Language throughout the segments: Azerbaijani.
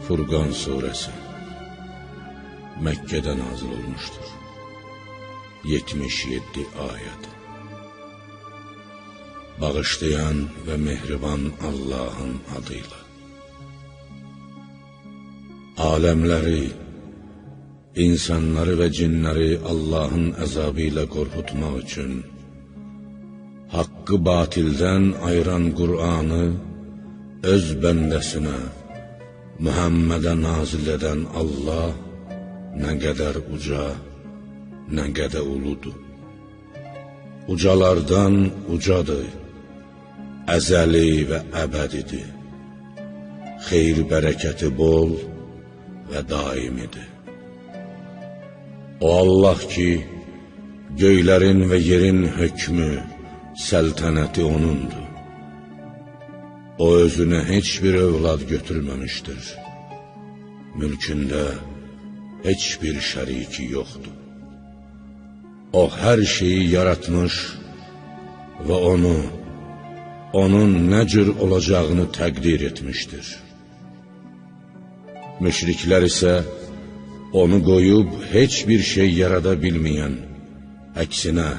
Furqan surəsi Məkkədə nazil olmuşdur. 77 ayəd. Bağışlayan və mehriban Allahın adıyla. Aləmləri, insanları və cinləri Allahın əzabı ilə qorxutmaq üçün haqqı batildən ayıran Qur'anı öz bəndəsinə, Muhammədə nazil edən Allah nə qədər uca, nə qədər uludur. Ucalardan ucadır, əzəli və əbədidir. Xeyir bərəkəti bol və daimidir. O Allah ki, göylərin və yerin hökmü, səltənəti O'nundur. O özünə heç bir övlad götürməmişdir. Mülkündə heç bir şəriki yoxdur. O hər şeyi yaratmış və onun nə cür olacağını təqdir etmişdir. Müşriklər isə onu qoyub heç bir şey yarada bilməyən, əksinə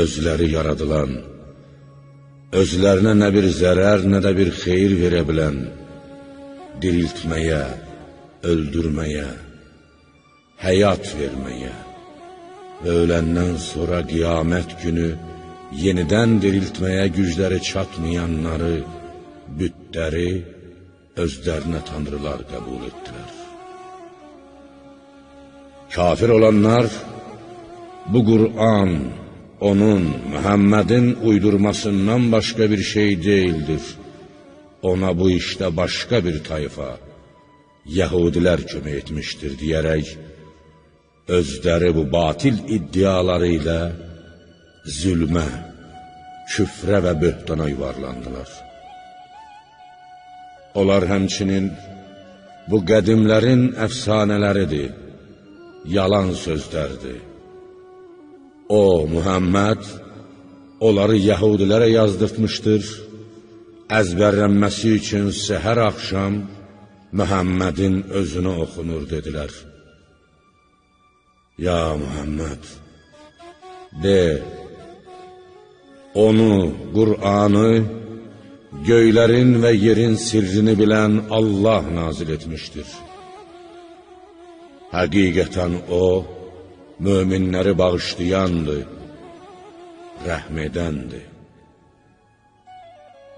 özləri yaradılan, özlərinə nə bir zərər, nə də bir xeyir verə bilən, diriltməyə, öldürməyə, həyat verməyə və öləndən sonra qiyamət günü yenidən diriltməyə gücləri çatmayanları, bütləri özlərinə tanrılar qəbul etdilər. Kafir olanlar, bu Qur'an, onun, Muhammedin uydurmasından başqa bir şey deyildir. Ona bu işdə başqa bir tayfa, Yəhudilər kömək etmişdir deyərək, özləri bu batil iddiaları ilə zülmə, küfrə və böhtana yuvarlandılar. Onlar həmçinin bu qədimlərin əfsanələridir, yalan sözlərdir. O, Muhammed, onları Yəhudilərə yazdırtmışdır, əzbərlənməsi üçün səhər axşam Muhammedin özünə oxunur dedilər. Ya Muhammed, de, onu, Qur'anı, göylərin və yerin sirrini bilən Allah nazil etmişdir. Həqiqətən o, möminləri bağışlayandır, rəhm edəndir.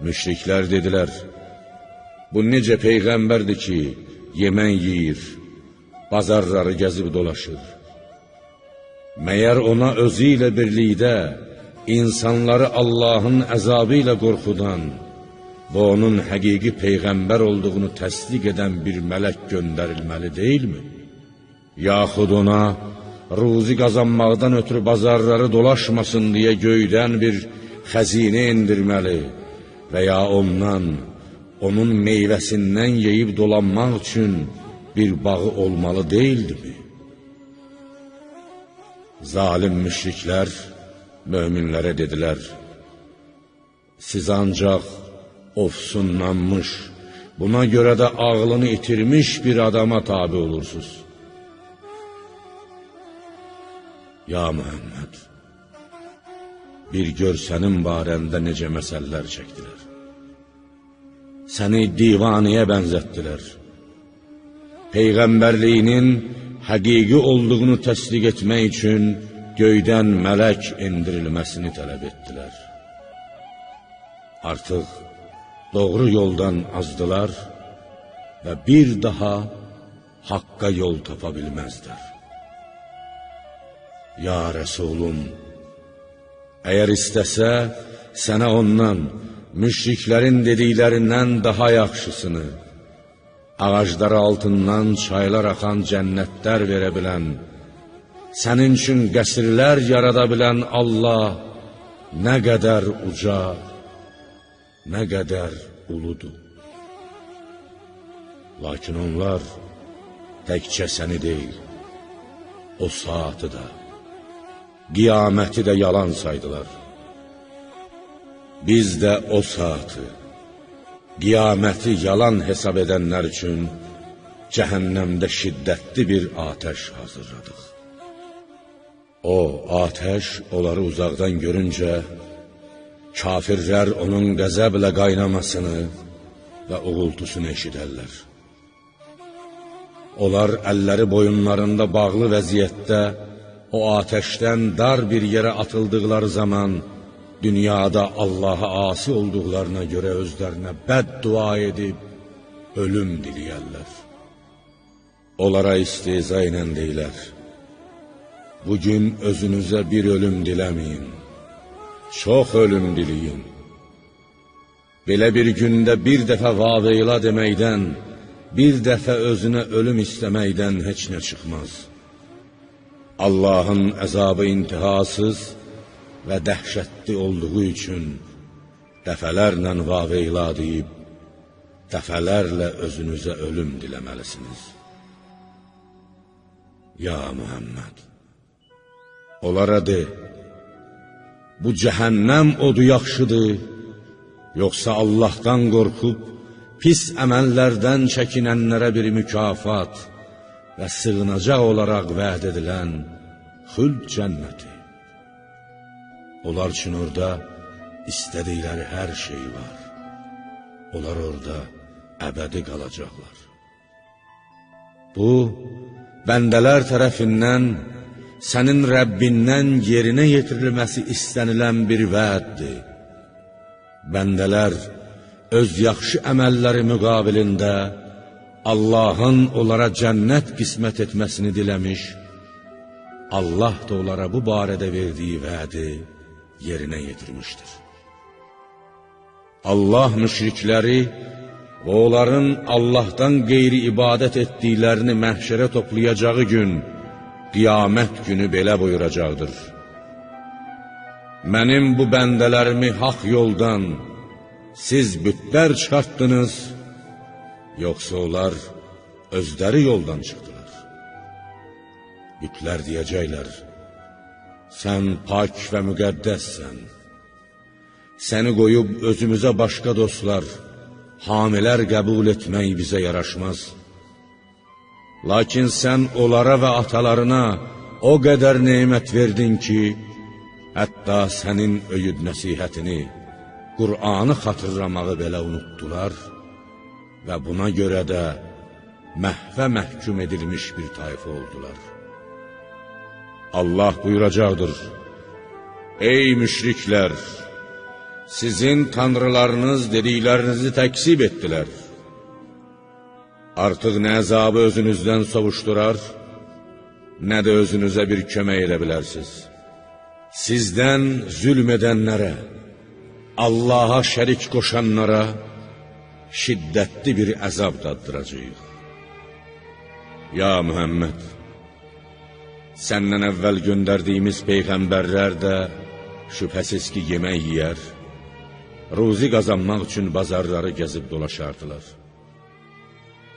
Müşriklər dedilər, bu necə peyğəmbərdir ki, yemək yeyir, bazarları gəzib dolaşır. Məyər ona özü ilə birlikdə insanları Allahın əzabı ilə qorxudan və onun həqiqi peyğəmbər olduğunu təsdiq edən bir mələk göndərilməli deyilmi? Yaxud ona ruzi qazanmaqdan ötürü bazarları dolaşmasın deyə göydən bir xəzinə indirməli və ya ondan, onun meyvəsindən yeyib dolanmaq üçün bir bağı olmalı deyildimi? Zalim müşriklər möminlərə dedilər, siz ancaq ofsunlanmış, buna görə də ağlını itirmiş bir adama tabi olursunuz. Ya Muhammed, bir gör sənin barəndə necə məsələlər çəkdilər. Səni divaniyə bənzətdilər. Peyğəmbərliyinin həqiqi olduğunu təsdiq etmək üçün göydən mələk endirilməsini tələb etdilər. Artıq doğru yoldan azdılar və bir daha haqqa yol tapa bilməzlər. Ya Rəsulum, əgər istəsə, sənə ondan, müşriklərin dediklərindən daha yaxşısını, ağacları altından çaylar axan cənnətlər verə bilən, sənin üçün qəsrlər yarada bilən Allah nə qədər uca, nə qədər uludur. Lakin onlar təkcə səni deyil, o saatı da, qiyaməti də yalan saydılar. Biz də o saatı, qiyaməti yalan hesab edənlər üçün cəhənnəmdə şiddətli bir atəş hazırladıq. O atəş onları uzaqdan görüncə, kafirlər onun qəzəblə qaynamasını və uğultusunu eşidərlər. Onlar əlləri boyunlarında bağlı vəziyyətdə o atəşdən dar bir yerə atıldıqları zaman dünyada Allaha asi olduqlarına görə özlərinə bəddua edib ölüm diləyərlər. Onlara istehza ilə deyilər: bugün özünüzə bir ölüm diləməyin, çox ölüm diləyin. Belə bir gündə bir dəfə vaveyla deməkdən, bir dəfə özünə ölüm istəməkdən heç nə çıxmaz. Allahın əzabı intihasız və dəhşətli olduğu üçün dəfələrlə vaveyla deyib, dəfələrlə özünüzə ölüm diləməlisiniz. Ya Muhammed, onlara de, bu cəhənnəm odu yaxşıdır, yoxsa Allahdan qorxub, pis əməllərdən çəkinənlərə bir mükafat və sığınacaq olaraq vəd edilən xülq cənnəti. Onlar üçün orada istədikləri hər şey var. Onlar orada əbədi qalacaqlar. Bu, bəndələr tərəfindən, sənin Rəbbindən yerinə yetirilməsi istənilən bir vəddir. Bəndələr öz yaxşı əməlləri müqabilində Allahın onlara cənnət qismət etməsini diləmiş, Allah da onlara bu barədə verdiyi vədi yerinə yetirmişdir. Allah müşrikləri və onların Allahdan qeyri ibadət etdiklərini məhşərə toplayacağı gün, qiyamət günü belə buyuracaqdır: mənim bu bəndələrimi haqq yoldan siz bütlər çıxartdınız, yoxsa onlar özləri yoldan çıxdılar. Bütlər deyəcəklər: sən pak və müqəddəssən. Səni qoyub özümüzə başqa dostlar, hamilər qəbul etmək bizə yaraşmaz. Lakin sən onlara və atalarına o qədər nemət verdin ki, hətta sənin öyüd nəsihətini, Qur'anı xatırlamağı belə unutdular və buna görə də məhvə məhkum edilmiş bir tayfa oldular. Allah buyuracaqdır: ey müşriklər! Sizin tanrılarınız dediklərinizi təkzib etdilər. Artıq nə əzabı özünüzdən sovuşdurar, nə də özünüzə bir kömək edə bilərsiniz. Sizdən zülm edənlərə, Allaha şərik qoşanlara şiddətli bir əzab daddıracağıq. Ya Muhammed, səndən əvvəl göndərdiyimiz peyğəmbərlər də şübhəsiz ki, yemək yiyər, ruzi qazanmaq üçün bazarları gəzib dolaşardılar.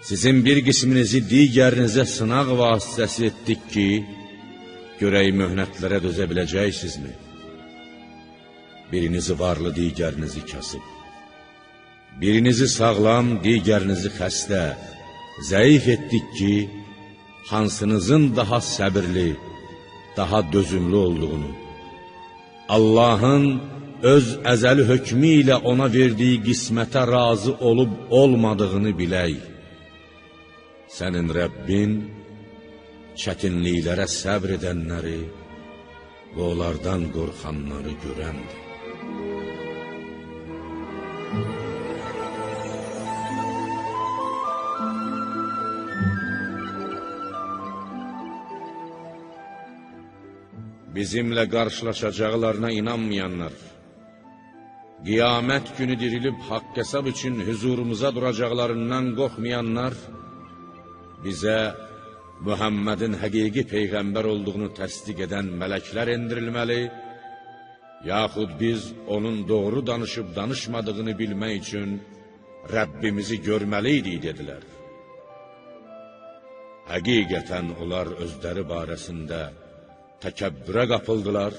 Sizin bir qisminizi digərinizə sınaq vasitəsi etdik ki, görək möhnətlərə dözə biləcəksinizmi? Birinizi varlı, digərinizi kasıb. Birinizi sağlam, digərinizi xəstə, zəif etdik ki, hansınızın daha səbirli, daha dözümlü olduğunu, Allahın öz əzəli hökmü ilə ona verdiyi qismətə razı olub olmadığını bilək. Sənin Rəbbin çətinliklərə səbr edənləri və onlardan qorxanları görəndir. Bizimlə qarşılaşacaqlarına inanmayanlar, qiyamət günü dirilib haqq hesab üçün huzurumuza duracaqlarından qorxmayanlar, bizə Muhammedin həqiqi peyğəmbər olduğunu təsdiq edən mələklər endirilməli, yaxud biz onun doğru danışıb danışmadığını bilmək üçün Rəbbimizi görməliydik, dedilər. Həqiqətən onlar özləri barəsində təkəbbürə qapıldılar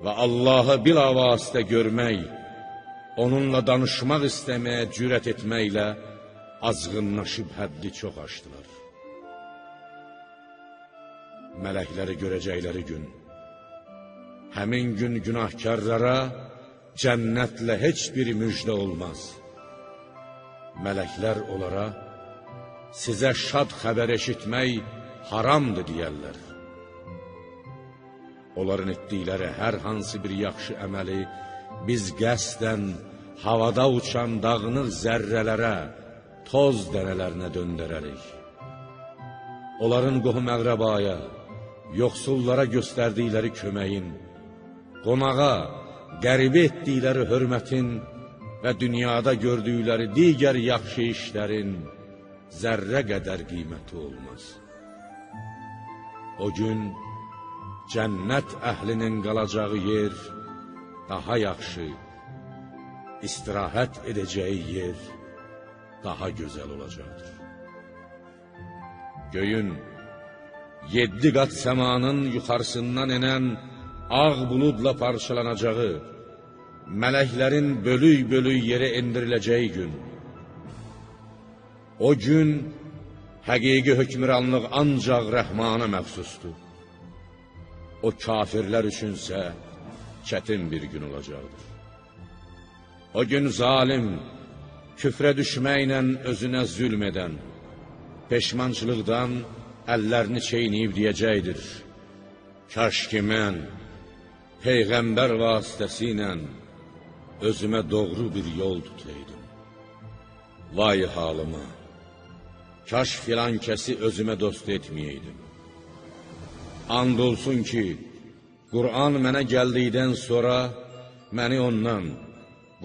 və Allahı bilavasitə görmək, onunla danışmaq istəməyə cürət etməklə azğınlaşıb həddi çox aşdılar. Mələkləri görəcəkləri gün, həmin gün günahkarlara cənnətlə heç bir müjdə olmaz. Mələklər onlara, sizə şad xəbər eşitmək haramdır deyərlər. Onların etdikləri hər hansı bir yaxşı əməli biz qəsdən havada uçan dağınıq zərrələrə, toz dənələrinə döndərərik. Onların qohum əqrəbaya, yoxsullara göstərdikləri köməyin, qonağa, qəribə etdikləri hörmətin və dünyada gördükləri digər yaxşı işlərin zərrə qədər qiyməti olmaz. O gün cənnət əhlinin qalacağı yer daha yaxşı, istirahət edəcəyi yer daha gözəl olacaqdır. Göyün 7 qat səmanın yuxarısından enən ağ buludla parçalanacağı, mələklərin bölük-bölük yerə endiriləcəyi gün. O gün həqiqi hökmranlıq ancaq Rəhmana məxsusdur. O kafirlər üçünsə çətin bir gün olacaqdır. O gün zalim, küfrə düşməklə özünə zülm edən, peşmançılıqdan əllərini çeynəyib deyəcəkdir: kaş ki mən Peyğəmbər vasitəsilə özümə doğru bir yol tutaydım. Vay halıma, kaş filan kəsi özümə dost etməyəydim. And olsun ki, Qur'an mənə gəldikdən sonra məni ondan,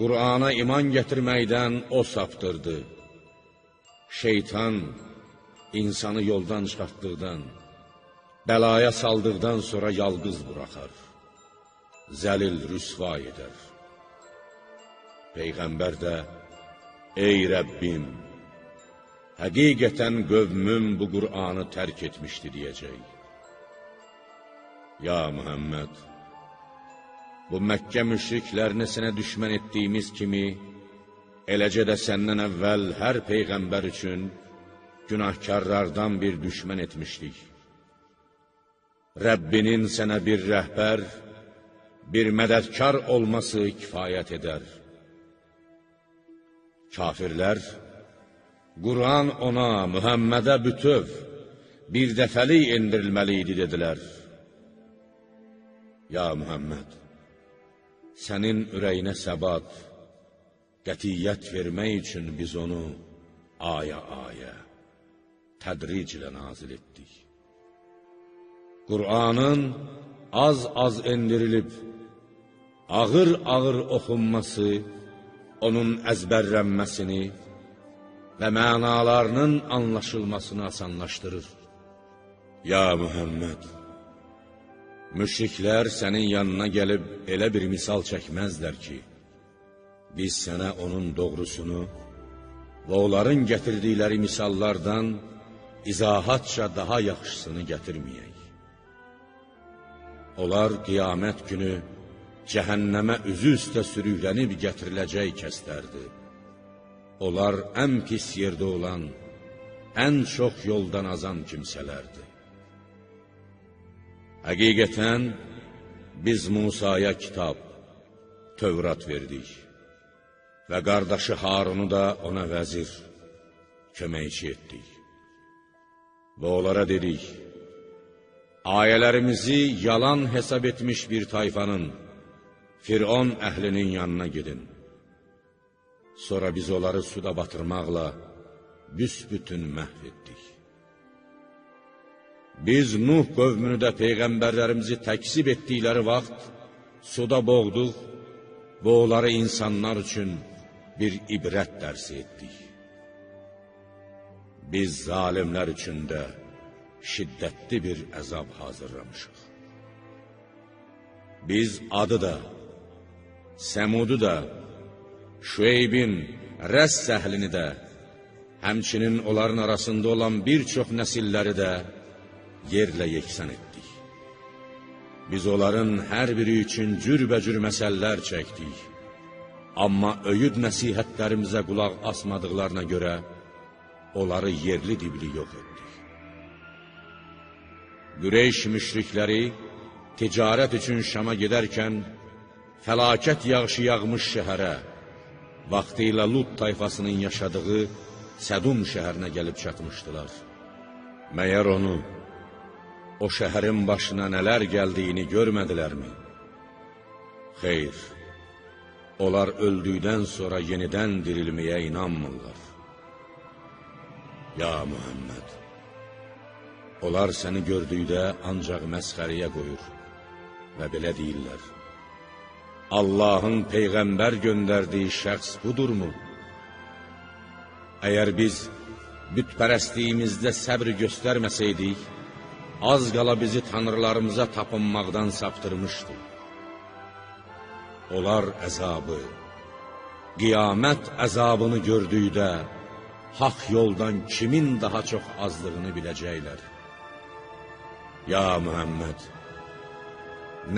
Qur'ana iman gətirməkdən o saptırdı. Şeytan insanı yoldan çıxartdıqdan, bəlaya saldıqdan sonra yalqız buraxar, zəlil rüsva edər. Peyğəmbər də, ey Rəbbim, həqiqətən qövmüm bu Qur'anı tərk etmişdi deyəcək. Ya Muhammed, bu Məkkə müşriklərini sənə düşmən etdiyimiz kimi, eləcə də səndən əvvəl hər Peyğəmbər üçün günahkarlardan bir düşmən etmişdik. Rəbbinin sənə bir rəhbər, bir mədədkar olması kifayət edər. Kafirlər, Qur'an ona, Mühəmmədə bütöv, bir dəfəlik endirilməli idi dedilər. Ya Muhammed, sənin ürəyinə səbat, qətiyyət vermək üçün biz onu aya-aya, tədriclə nazil etdik. Qur'anın az-az endirilib, ağır-ağır oxunması, onun əzbərlənməsini və mənalarının anlaşılmasını asanlaşdırır. Ya Muhammed, müşriklər sənin yanına gəlib elə bir misal çəkməzlər ki, biz sənə onun doğrusunu və onların gətirdikləri misallardan izahatca daha yaxşısını gətirməyək. Onlar qiyamət günü cəhənnəmə üzü üstə sürüklənib gətiriləcək kəslərdir. Onlar ən pis yerdə olan, ən çox yoldan azan kimsələrdir. Həqiqətən, biz Musaya kitab, Tövrat verdik və qardaşı Harunu da ona vəzir, köməkçi etdik. Və onlara dedik, ayələrimizi yalan hesab etmiş bir tayfanın, Firon əhlinin yanına gedin. Sonra biz onları suda batırmaqla büsbütün məhv etdik. Biz Nuh qövmünü də Peyğəmbərlərimizi təksib etdikləri vaxt suda boğduq və onları insanlar üçün bir ibrət dərsi etdik. Biz zalimlər üçün də şiddətli bir əzab hazırlamışıq. Biz adı da, Səmudu da, Şüeybin, Rəss əhlini də, həmçinin onların arasında olan bir çox nəsilləri də yerlə yeksan etdik. Biz onların hər biri üçün cürbəcür məsələlər çəkdik. Amma öyüd nəsihətlərimizə qulaq asmadıqlarına görə onları yerli dibli yox etdik. Qureyş müşrikləri ticarət üçün Şama gedərkən fəlakət yağışı yağmış şəhərə, vaxtilə Lut tayfasının yaşadığı Sədum şəhərinə gəlib çatmışdılar. Məyər onu, o şəhərin başına nələr gəldiyini görmədilərmi? Xeyr, onlar öldükdən sonra yenidən dirilməyə inanmırlar. Ya Muhammed, onlar səni gördükdə ancaq məsxəriyə qoyur və belə deyirlər: Allahın Peyğəmbər göndərdiyi şəxs budurmu? Əgər biz bütpərəstliyimizdə səbr göstərməsəydik, az qala bizi tanrılarımıza tapınmaqdan saptırmışdı. Onlar əzabı, qiyamət əzabını gördükdə, haqq yoldan kimin daha çox azlığını biləcəklər. Ya Muhammed,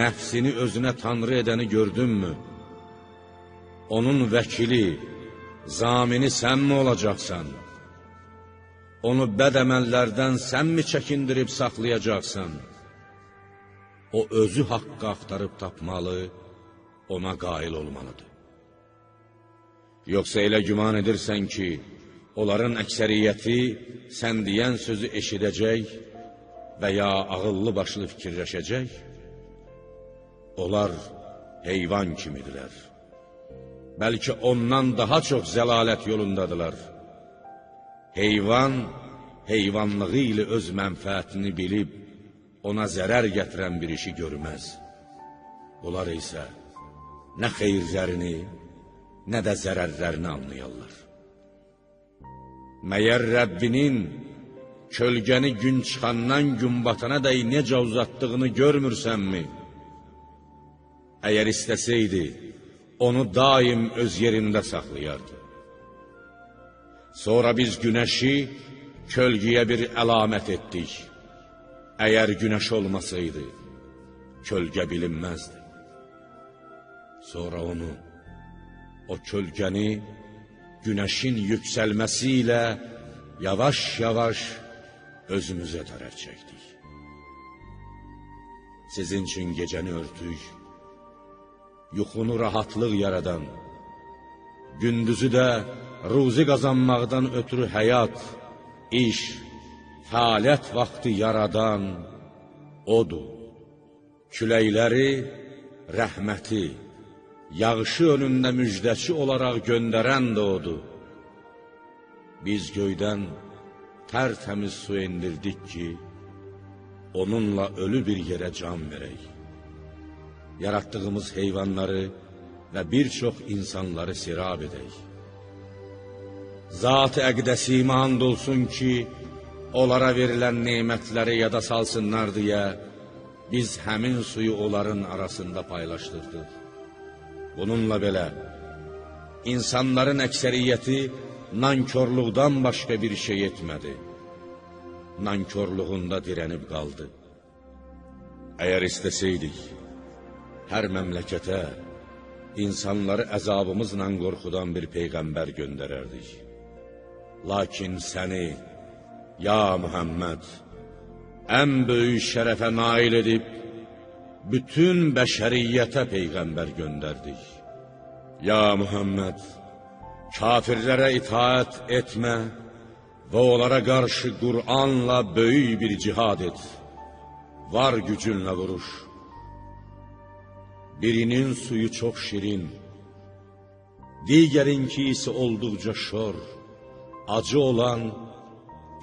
nəfsini özünə tanrı edəni gördünmü? Onun vəkili, zamini sən mi olacaqsan? Onu bəd əməllərdən sən mi çəkindirib saxlayacaqsan? O özü haqqı axtarıb tapmalı, ona qail olmalıdır. Yoxsa elə güman edirsən ki, onların əksəriyyəti sən deyən sözü eşidəcək və ya ağıllı başlı fikirləşəcək? Onlar heyvan kimidirlər. Bəlkə ondan daha çox zəlalət yolundadılar. Heyvan, heyvanlığı ilə öz mənfəətini bilib, ona zərər gətirən bir işi görməz. Onlar isə nə xeyirlərini, nə də zərərlərini anlayarlar. Məyər Rəbbinin kölgəni gün çıxandan gün batana dəy necə uzatdığını görmürsənmi? Əgər istəsəydi, onu daim öz yerində saxlayardı. Sonra biz günəşi kölgəyə bir əlamət etdik. Əgər günəş olmasaydı, kölgə bilinməzdi. Sonra onu, o kölgəni günəşin yüksəlməsi ilə yavaş-yavaş özümüzə tərəf çəkdik. Sizin üçün gecəni örtük, yuxunu rahatlıq yaradan, gündüzü də ruzi qazanmaqdan ötürü həyat, iş, fəaliyyət vaxtı yaradan odur. Küləkləri rəhməti, yağışı önündə müjdəçi olaraq göndərən də odur. Biz göydən tərtəmiz su indirdik ki, onunla ölü bir yerə can verək. Yaratdığımız heyvanları və bir çox insanları sirab edək. Zat-ı əqdəsimə and olsun ki, onlara verilən nemətləri yada salsınlar deyə, biz həmin suyu onların arasında paylaşdırdıq. Bununla belə, insanların əksəriyyəti nankörlükdən başqa bir şey etmədi. Nankörlüğündə dirənib qaldı. Əgər istəsəydik, hər məmləkətə insanları əzabımızla qorxudan bir peyğəmbər göndərərdik. Lakin səni, ya Muhammed, ən böyük şərəfə nail edib, bütün bəşəriyyətə peyğəmbər göndərdik. Ya Muhammed, kafirlərə itaət etmə və onlara qarşı Qur'anla böyük bir cihad et. Var gücünlə vuruş. Birinin suyu çox şirin, digərinki isə olduqca şor, acı olan,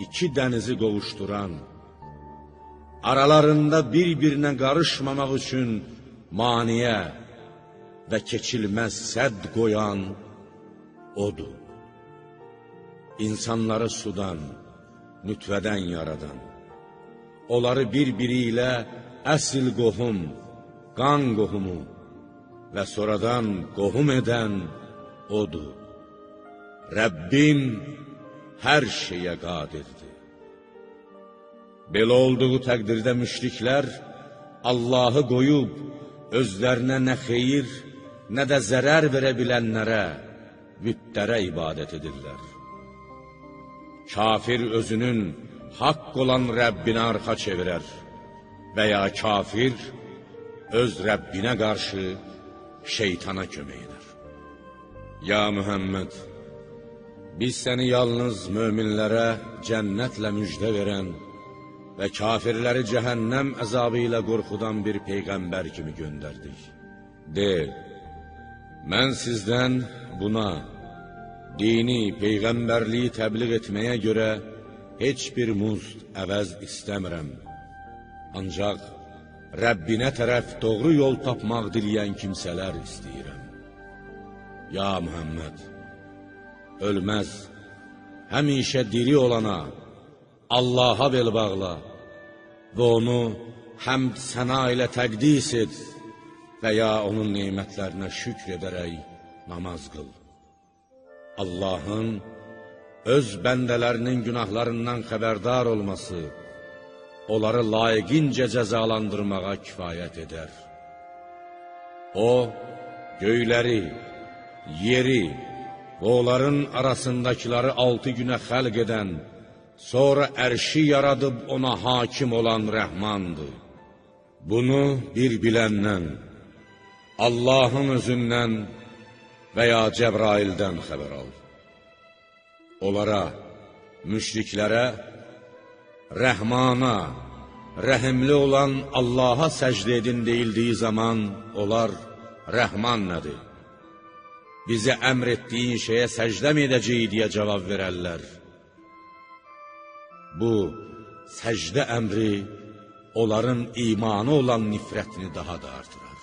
iki dənizi qovuşduran, aralarında bir-birinə qarışmamaq üçün maniyə və keçilməz sədd qoyan odur. İnsanları sudan, nütvədən yaradan, onları bir-biri ilə əsl qohum, qan qohumu və sonradan qohum edən odur. Rəbbin hər şeyə qadirdir. Belə olduğu təqdirdə müşriklər Allahı qoyub, özlərinə nə xeyir, nə də zərər verə bilənlərə, bütlərə ibadət edirlər. kafir özünün haqq olan Rəbbinə arxa çevirər və ya kafir öz Rəbbinə qarşı şeytana kömək edər. Ya Mühəmməd, biz səni yalnız möminlərə cənnətlə müjdə verən və kafirləri cəhənnəm əzabı ilə qorxudan bir peyğəmbər kimi göndərdik. De, mən sizdən buna, dini, peyğəmbərliyi təbliğ etməyə görə heç bir muzd əvəz istəmirəm. Ancaq Rəbbinə tərəf doğru yol tapmaq diləyən kimsələr istəyirəm. Ya Mühəmməd, ölməz, həmişə diri olana, Allaha bel bağla və onu həmd səna ilə təqdis et və ya onun nemətlərinə şükr edərək namaz qıl. Allahın öz bəndələrinin günahlarından xəbərdar olması, onları layiqincə cəzalandırmağa kifayət edər. O, göyləri, yeri və onların arasındakiləri 6 günə xəlq edən, sonra ərşi yaradıb ona hakim olan Rəhmandır. Bunu bir biləndən, Allahın özündən və ya Cəbraildən xəbər al. Onlara, müşriklərə, Rəhmana, rəhimli olan Allaha səcdə edin deyildiyi zaman, onlar Rəhman nədir? Bizə əmr etdiyin şeyə səcdə mi edəcəyik deyə cavab verərlər. Bu, səcdə əmri onların imanı olan nifrətini daha da artırar.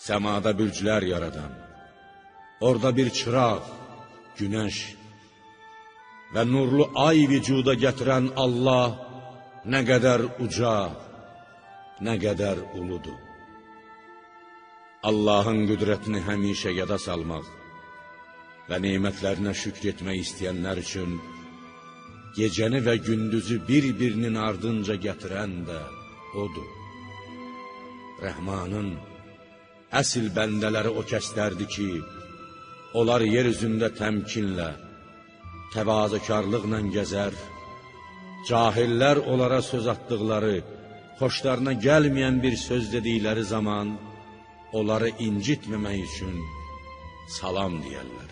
Səmada bürclər yaradan, orada bir çıraq, günəş və nurlu ay vücuda gətirən Allah nə qədər uca, nə qədər uludur. Allahın qüdrətini həmişə yada salmaq və nemətlərinə şükr etmək istəyənlər üçün gecəni və gündüzü bir-birinin ardınca gətirən də odur. Rəhmanın əsl bəndələri o kəslərdir ki, onlar yer üzündə təmkinlə, təvazökarlıqla gəzər, cahillər onlara söz atdıqları, xoşlarına gəlməyən bir söz dedikləri zaman, onları incitməmək üçün salam deyərlər.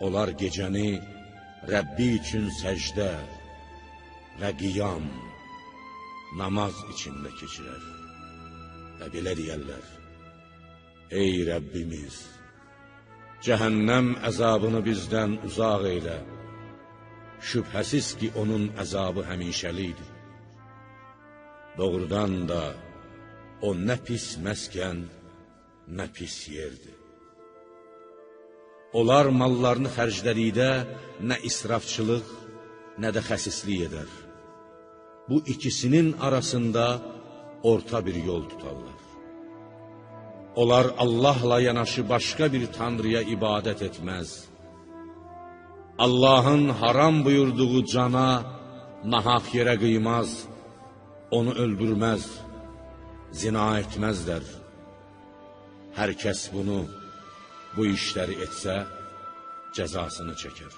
Onlar gecəni Rəbbi üçün səcdə və qiyam, namaz içində keçirər və belə deyərlər: Ey Rəbbimiz, cəhənnəm əzabını bizdən uzaq eylə, şübhəsiz ki, onun əzabı həmişəlidir. Doğrudan da o nə pis məskən, nə pis yerdir. Onlar mallarını xərclədikdə nə israfçılıq, nə də xəsislik edər. Bu ikisinin arasında orta bir yol tutarlar. Onlar Allahla yanaşı başqa bir tanrıya ibadət etməz. Allahın haram buyurduğu cana nahaq yerə qıymaz, onu öldürməz, zina etməzlər. Hər kəs bunu, bu işləri etsə, cəzasını çəkər.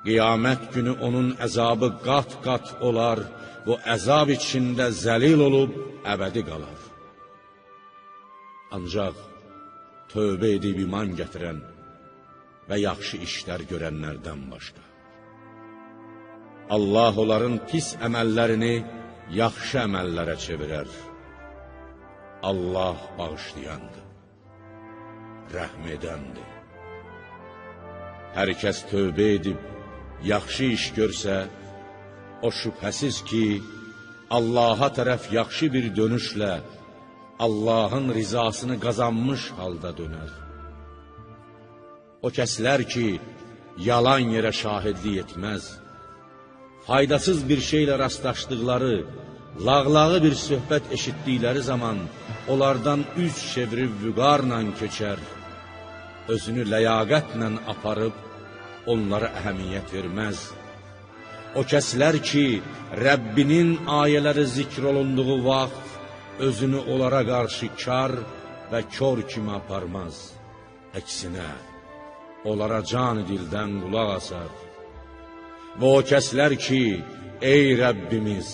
Qiyamət günü onun əzabı qat-qat olar, bu əzab içində zəlil olub əbədi qalar. Ancaq tövbə edib iman gətirən və yaxşı işlər görənlərdən başqa. Allah onların pis əməllərini yaxşı əməllərə çevirər. Allah bağışlayandır, rəhm edəndir. Hər kəs tövbə edib yaxşı iş görsə, o şübhəsiz ki, Allaha tərəf yaxşı bir dönüşlə Allahın rizasını qazanmış halda dönər. O kəslər ki, yalan yerə şahidlik etməz, faydasız bir şeylə rastlaşdıqları, lağlağı bir söhbət eşitdikləri zaman onlardan üz çevirib vüqarla keçər, özünü ləyaqətlə aparıb onlara əhəmiyyət verməz. O kəslər ki, Rəbbinin ayələri zikr olunduğu vaxt özünü onlara qarşı kar və kör kimi aparmaz. Əksinə, onlara can dildən qulaq asar. Və o kəslər ki, ey Rəbbimiz,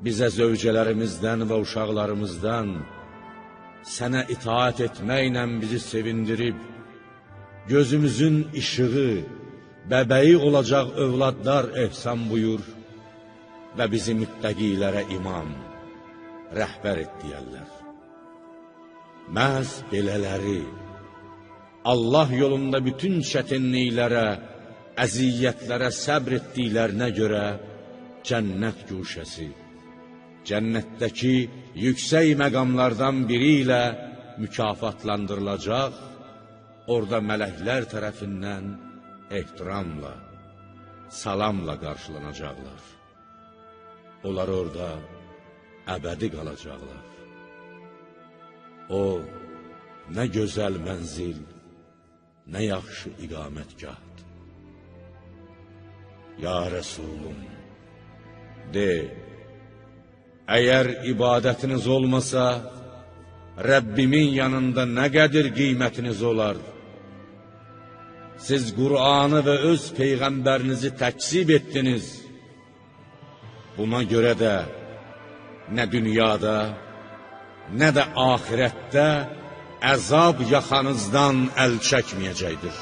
bizə zövcələrimizdən və uşaqlarımızdan sənə itaat etməklə bizi sevindirib, gözümüzün işığı, bəbəyi olacaq övladlar ehsan buyur və bizi müttəqilərə imam, rəhbər et deyərlər. Məhz belələri, Allah yolunda bütün çətinliklərə, əziyyətlərə səbr etdiklərinə görə cənnət güşəsi, cənnətdəki yüksək məqamlardan biri ilə mükafatlandırılacaq, orada mələklər tərəfindən ehtiramla, salamla qarşılanacaqlar. Onlar orada əbədi qalacaqlar. O, nə gözəl mənzil, nə yaxşı iqamətgahdır. Ya Rəsulum, de, əgər ibadətiniz olmasa, Rəbbimin yanında nə qədir qiymətiniz olar? Siz Qur'anı və öz Peyğəmbərinizi təkzib etdiniz. Buna görə də nə dünyada, nə də axirətdə əzab yaxanızdan əl çəkməyəcəkdir.